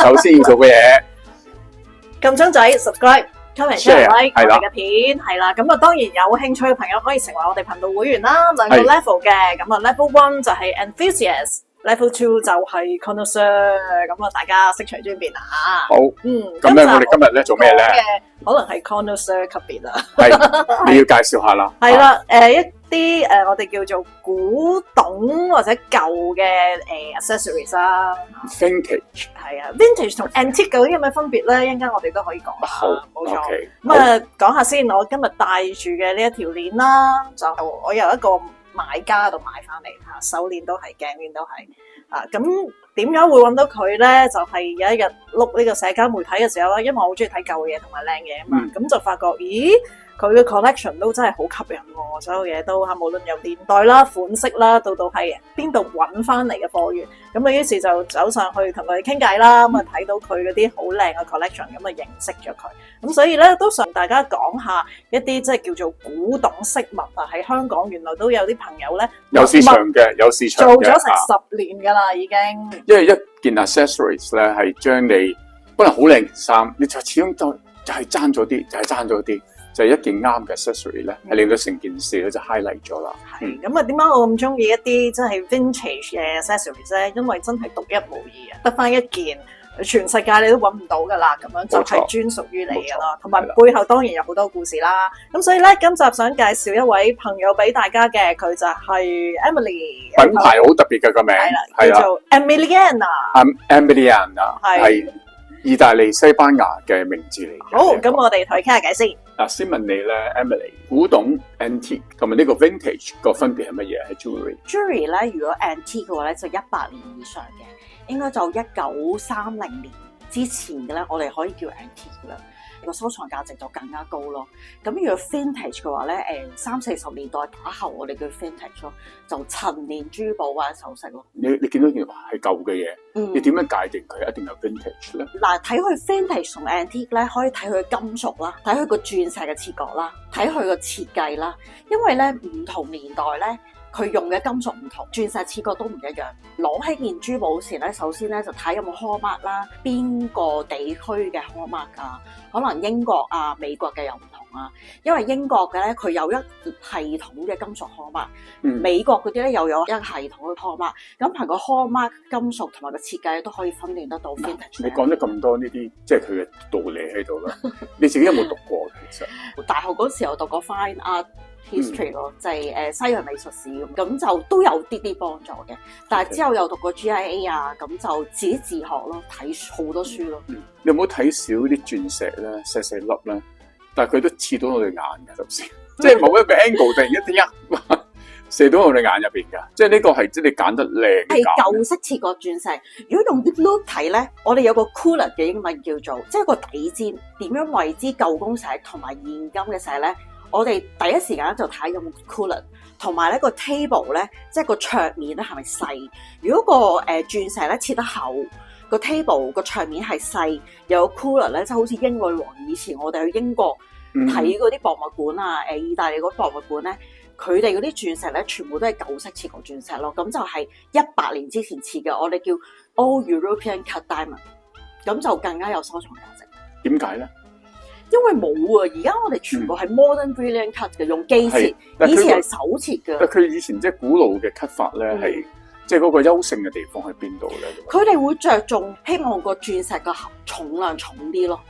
首先要做嘅嘢，撳鐘仔 subscribe、comment、share、like 我係啦哋嘅片係啦。咁啊，當然有興趣嘅朋友可以成為我哋頻道會員啦。兩個係 level 嘅，咁啊 level 1就係 enthusiast。Level 2就係 connoisseur，咁啊大家悉隨尊便啊！好，咁咧我哋今日咧做咩咧？可能係 connoisseur 級別啦。係，你要介紹下啦。係啦，一啲我哋叫做古董或者舊嘅accessories 啦。Vintage 係啊 ，vintage 同 antique 究竟有咩分別咧？一陣間我哋都可以講下。好，冇錯。 OK，咁啊，講下先，我今日戴住嘅呢一條鏈啦，就我由一個買家度買翻嚟嚇，手鏈都係，頸鏈都係啊。咁點解會揾到佢咧？就係有一日碌呢個社交媒體嘅時候啦，因為我好中意睇舊嘢同埋靚嘢啊嘛，咁就發覺，咦，佢嘅 collection 都真係好吸引喎，所有嘢都嚇，無論由年代啦、款式啦，到係邊度揾翻嚟嘅貨源，咁啊於是就走上去同佢傾偈啦，咁啊睇到佢嗰啲好靚嘅 collection，咁啊認識咗佢，咁所以咧都想大家講下一啲即係叫做古董飾物啊，喺香港原來都有啲朋友咧有市場嘅，有市場嘅，做咗成10年㗎啦已經。因為一件 accessories 咧係將你可能好靚件衫，你就始終就係爭咗啲，就係一件啱嘅 accessory 咧，係令到成件事咧就 highlight 咗啦。係咁啊，點解我咁中意一啲即係 vintage 嘅 accessories 咧？因為真係獨一無二啊，得翻一件，全世界你都揾唔到噶啦，咁樣就係專屬於你噶啦。同埋背後當然有好多故事啦。咁所以咧，今集想介紹一位朋友俾大家嘅，佢就係 Emily， 品牌好特別嘅個名，係啦，叫做 Emiliana，係意大利西班牙嘅名字嚟嘅。好，咁我哋同佢傾下偈先。嗱，先問你咧 ，Emily，古董 antique 同埋呢個 vintage 個分別係乜嘢？係 jewelry 咧，如果 antique 嘅話咧，就100年以上嘅，應該就1930年之前嘅咧，我哋可以叫 antique 噶啦。個收藏價值就更加高咯。咁如果 vintage 嘅話咧，30-40年代打後我哋叫 vintage 咯，就陳年珠寶或者首飾咯。你見到件係舊嘅嘢，你點樣界定佢一定有 vintage 咧？嗱，睇佢 vintage 同 antique 咧，可以睇佢金屬啦，睇佢個鑽石嘅切割啦，睇佢個設計啦。因為咧唔同年代咧，佢用嘅金屬唔同，鑽石切割都唔一樣。攞起件珠寶時咧，首先咧就睇有冇 hallmark 啦，邊個地區嘅 hallmark 啊？可能英國啊、美國嘅又唔同啊。因為英國嘅咧，佢有一系統嘅金屬 hallmark，美國嗰啲咧又有一系統嘅 hallmark。咁憑個 hallmark 金屬同埋個設計都可以分辨得到 vintage。你講咗咁多呢啲，即係佢嘅道理喺度啦。你自己有冇讀過？其實大學嗰時候讀過 fine art history 咯，就係西洋美術史咁就都有啲幫助嘅。但係之後又讀過 GIA 啊，咁就自己自學咯，睇好多書咯。你有冇睇少啲鑽石咧，細細粒咧？但係佢都刺到我哋眼㗎，係咪先？即係某一個 angle 突然一射到我哋眼入邊㗎。即係呢個係即係你揀得靚。係舊式切割鑽石。如果用啲 look 睇咧，我哋有個 cooler 嘅英文叫做，即係個底尖。點樣為之舊公石同埋現今嘅石咧？我哋第一時間就睇有冇 cooler， 同埋咧個 table 咧，即係個桌面咧係咪細？如果個鑽石咧切得厚，個 table 個桌面係細，有 cooler 咧，即係好似英女王以前我哋去英國睇嗰啲博物館啊，意大利嗰博物館咧，佢哋嗰啲鑽石咧全部都係舊式切割鑽石咯，咁就係100年之前切嘅，我哋叫 Old European Cut Diamond， 咁就更加有收藏價值。點解咧？因為冇啊，而家我哋全部係 modern brilliant cut 嘅，用機切，以前係手切嘅。但佢以前即係古老嘅 cut 法咧，係即係嗰個優勝嘅地方喺邊度咧？佢哋會着重希望個鑽石個重量重啲咯，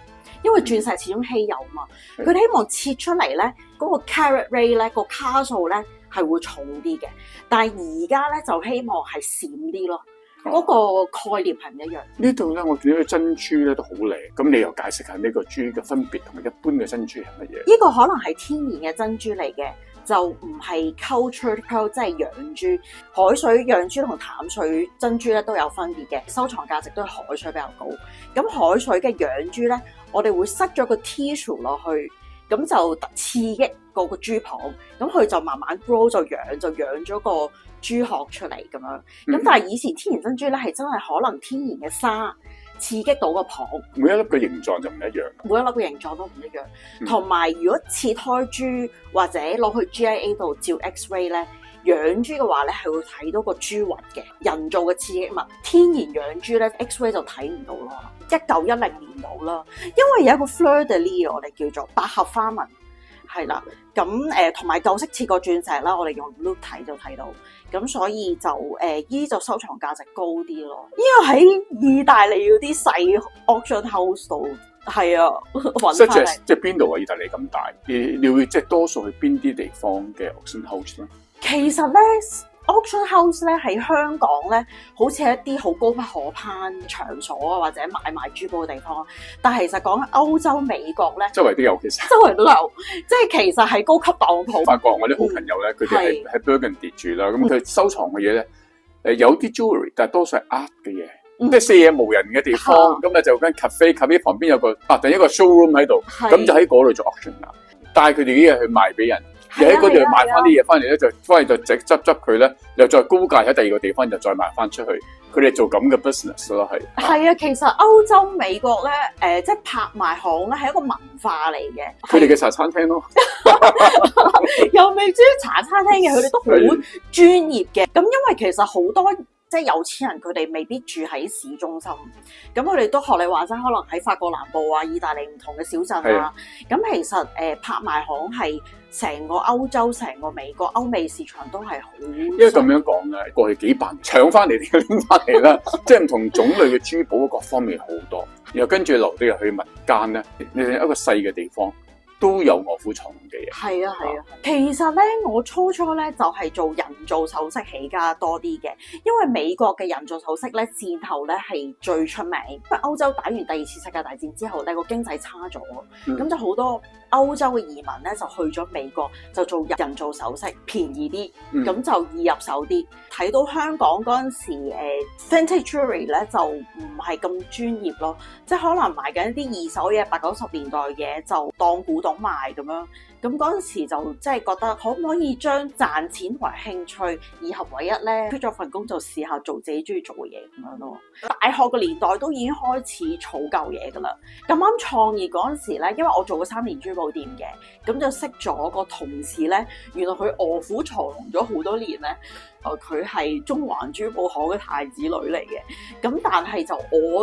因為鑽石始終稀有嘛。佢哋希望切出嚟咧，嗰個 carat rate 咧，個卡數咧係會重啲嘅。但係而家咧就希望係閃啲咯。嗰個概念係唔一樣。呢度咧，我見到嘅珍珠咧都好靚。咁你又解釋下呢個珠嘅分別同埋一般嘅珍珠係乜嘢？呢個可能係天然嘅珍珠嚟嘅，就唔係 cultured pearl， 即係養珠。海水養珠同淡水珍珠咧都有分別嘅，收藏價值都係海水比較高。咁海水嘅養珠咧，我哋會塞咗個 tissue 落去，咁就刺激個珠蚌，咁佢就慢慢 grow 就養咗個珠殼出嚟咁樣。咁但係以前天然珍珠咧係真係可能天然嘅沙刺激到個蚌，每一粒嘅形狀就唔一樣，每一粒嘅形狀都唔一樣。同埋如果切開珠或者攞去 GIA 度照 X-ray 咧，養豬嘅話咧，係會睇到個豬核嘅人造嘅刺激物，天然養豬咧 X-ray 就睇唔到咯。1910年到啦，因為有一個 fleur de lis 我哋叫做百合花紋，係啦，咁同埋舊式切割鑽石啦，我哋用 loop 睇就睇到，咁所以就呢啲就收藏價值高啲咯。呢個喺意大利嗰啲細 auction house 度。係啊，揾翻嚟。即係邊度啊？意大利咁大，你會即係多數去邊啲地方嘅 auction house 咧？其實咧 auction house 咧喺香港咧，好似係一啲好高不可攀場所啊，或者買賣珠寶嘅地方。但係其實講歐洲、美國咧，周圍都有，其實周圍都有，即係其實係高級當鋪。法國我啲好朋友咧，佢哋喺 Burgundy 住啦，咁佢收藏嘅嘢咧，有啲 jewelry，但係多數係 art 嘅嘢。即係四野無人嘅地方，咁啊就間 cafe 旁邊有個第一個 showroom 喺度，咁就喺嗰度做 auction 啦。帶佢哋啲嘢去賣俾人，又喺嗰度買翻啲嘢翻嚟咧，就翻嚟就執佢咧，又再高價喺第二個地方就再賣翻出去。佢哋做咁嘅 business 咯，係。係啊，其實歐洲、美國咧，即係拍賣行咧係一個文化嚟嘅。佢哋嘅茶餐廳咯，又未至於茶餐廳嘅，佢哋都好專業嘅。咁因為其實好多。即係有錢人，佢哋未必住喺市中心，咁佢哋都學你話齋，可能喺法國南部啊、意大利唔同嘅小鎮啊。咁其實拍賣行係成個歐洲、成個美國、歐美市場都係好。因為咁樣講咧，過去幾百年搶翻嚟定拎翻嚟啦，即係唔同種類嘅珠寶各方面好多，然後跟住留低入去民間咧，你係一個細嘅地方。都有臥虎藏龍嘅嘢。係啊係啊，其實咧我初咧就係做人造首飾起家多啲嘅，因為美國嘅人造首飾咧戰後咧係最出名，因為歐洲打完第二次世界大戰之後咧個經濟差咗，咁就好多歐洲嘅移民咧就去咗美國就做人造首飾，便宜啲，咁就易入手啲。睇到香港嗰陣時vintage jewelry 咧就唔係咁專業咯，即係可能賣緊一啲二手嘢80-90年代嘢就當古董賣咁樣，咁嗰陣時就即係覺得可唔可以將賺錢同埋興趣二合為一咧？出咗份工就試下做自己中意做嘅嘢咁樣咯。大學嘅年代都已經開始儲舊嘢噶啦。咁啱創業嗰陣時咧，因為我做過3年珠寶店嘅，咁就識咗個同事咧，原來佢臥虎藏龍咗好多年咧。佢係中環珠寶行嘅太子女嚟嘅，咁但係就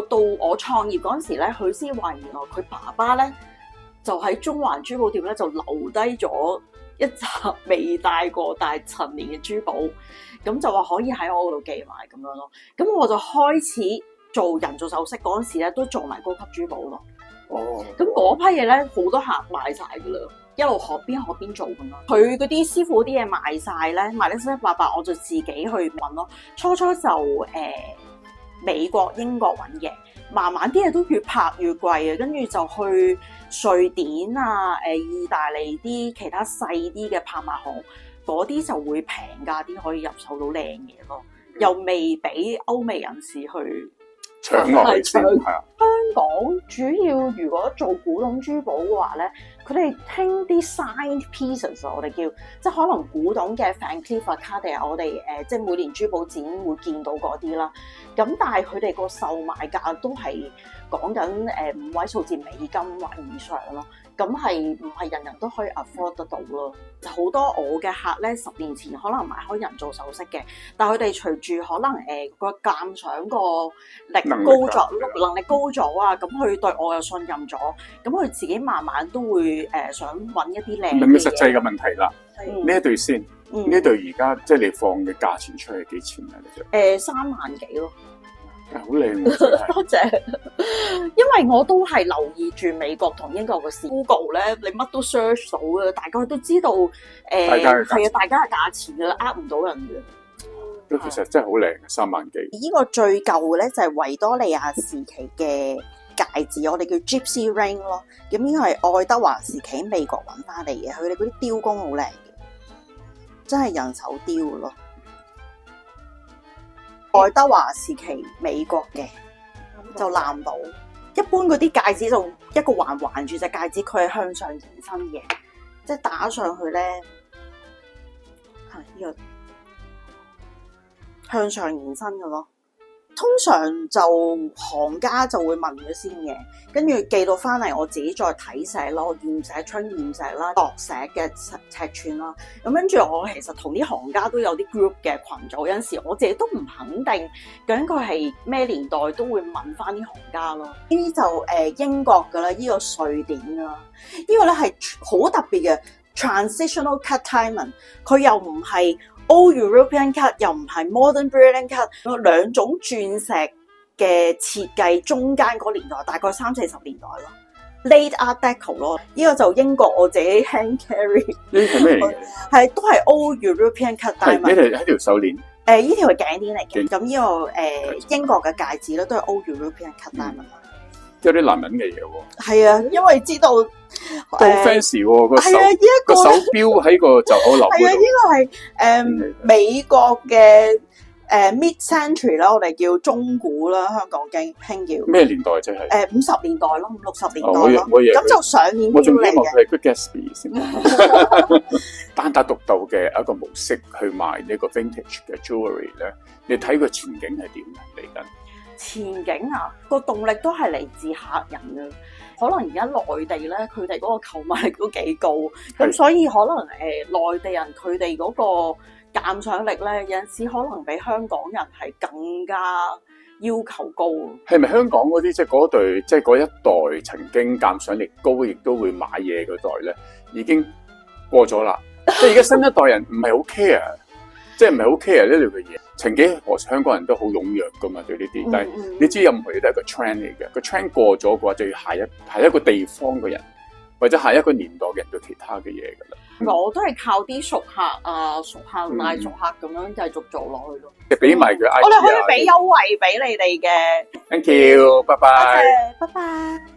到我創業嗰陣時咧，佢先話原來佢爸爸咧就喺中環珠寶店咧就留低咗一紮未戴過但係陳年嘅珠寶，咁就話可以喺我嗰度寄賣咁樣咯。咁我就開始做人造首飾嗰陣時咧，都做埋高級珠寶咯。哦，咁嗰批嘢咧好多客買晒噶啦。一路學邊做咁咯，佢嗰啲師傅啲嘢賣晒咧，賣得七七八八，我就自己去揾咯。初就美國、英國揾嘅，慢慢啲嘢都越拍越貴啊，跟住就去瑞典啊、意大利啲其他細啲嘅拍賣行，嗰啲就會平價啲，可以入手到靚嘢咯，又未俾歐美人士去搶落嚟先。係啊，香港主要如果做古董珠寶嘅話咧，佢哋興啲 signed pieces， 我哋叫即係可能古董嘅 Van Cleef & Arpels，我哋即係每年珠寶展會見到嗰啲啦。咁但係佢哋個售賣價都係講緊5位數字美金或以上咯。咁係唔係人人都可以 afford 得到咯？就好多我嘅客咧，10年前可能買開人造首飾嘅，但係佢哋隨住可能個鑑賞個力高咗，能力高咗啊，咁佢對我又信任咗，咁佢自己慢慢都會想揾一啲靚嘅嘢。明唔實際嘅問題啦？呢一對先，呢對而家即係你放嘅價錢出去幾錢啊？你3萬幾咯。好靚喎！多謝，因為我都係留意住美國同英國嘅市 Google 咧，你乜都 search 到嘅，大家都知道係啊，大家嘅價錢嘅，呃唔到人嘅。都其實真係好靚嘅，3萬幾。呢個最舊嘅咧就係維多利亞時期嘅戒指，我哋叫 Gypsy Ring 咯。咁呢個係愛德華時期美國揾翻嚟嘅，佢哋嗰啲雕工好靚嘅，真係人手雕嘅咯。愛德華時期美國嘅就藍寶，一般嗰啲戒指就一個環環住隻戒指，佢係向上延伸嘅，即係打上去咧，係呢個向上延伸嘅咯。通常就行家就會問咗先嘅，跟住寄到翻嚟，我自己再睇寫咯，驗寫槍驗寫啦，度寫嘅尺寸啦。咁跟住我其實同啲行家都有啲 group 嘅群組，有陣時我自己都唔肯定究竟佢係咩年代，都會問翻啲行家咯。呢啲就英國㗎啦，呢個瑞典㗎啦，呢個咧係好特別嘅 transitional cut diamond， 佢又唔係Old European cut 又唔係 Modern Brilliant cut， 兩種鑽石嘅設計中間嗰年代，大概30-40年代咯 ，Late Art Deco 咯。呢個就英國我自己 hand carry。呢係咩嚟嘅？係都係 Old European cut diamond。呢條手鏈。呢條係頸鏈嚟嘅。咁呢個英國嘅戒指咧都係 Old European cut diamond。有啲男人嘅嘢喎。係啊，因為知道都 fancy 喎個手。係啊，呢一個個手錶喺個袖口留嗰度。係啊，呢個係美國嘅mid century 啦，我哋叫中古啦，香港興叫咩年代即係？50年代咯，60年代咯。咁就上年我仲希望嚟佢係 Good Gatsby 先。單打獨鬥嘅一個模式去賣呢個 vintage 嘅 jewelry 咧，你睇個前景係點嚟緊？前景啊，個動力都係嚟自客人嘅。可能而家內地咧，佢哋嗰個購買力都幾高，咁所以可能內地人佢哋嗰個鑑賞力咧，有陣時可能比香港人係更加要求高。係咪香港嗰啲即係嗰隊即係嗰一代曾經鑑賞力高，亦都會買嘢嗰代咧，已經過咗啦？即係而家新一代人唔係好 care， 即係唔係好 care 呢類嘅嘢。曾幾何時香港人都好踴躍噶嘛對呢啲，但係你知任何嘢都係個 trend 嚟嘅，個 trend 過咗嘅話，就要下一個地方嘅人，或者下一個年代嘅人做其他嘅嘢噶啦。我都係靠啲熟客啊，熟客賣熟客咁樣繼續做落去咯。即係俾埋佢 IG 啊，我哋可以俾優惠俾你哋嘅。Thank you，拜拜。拜拜。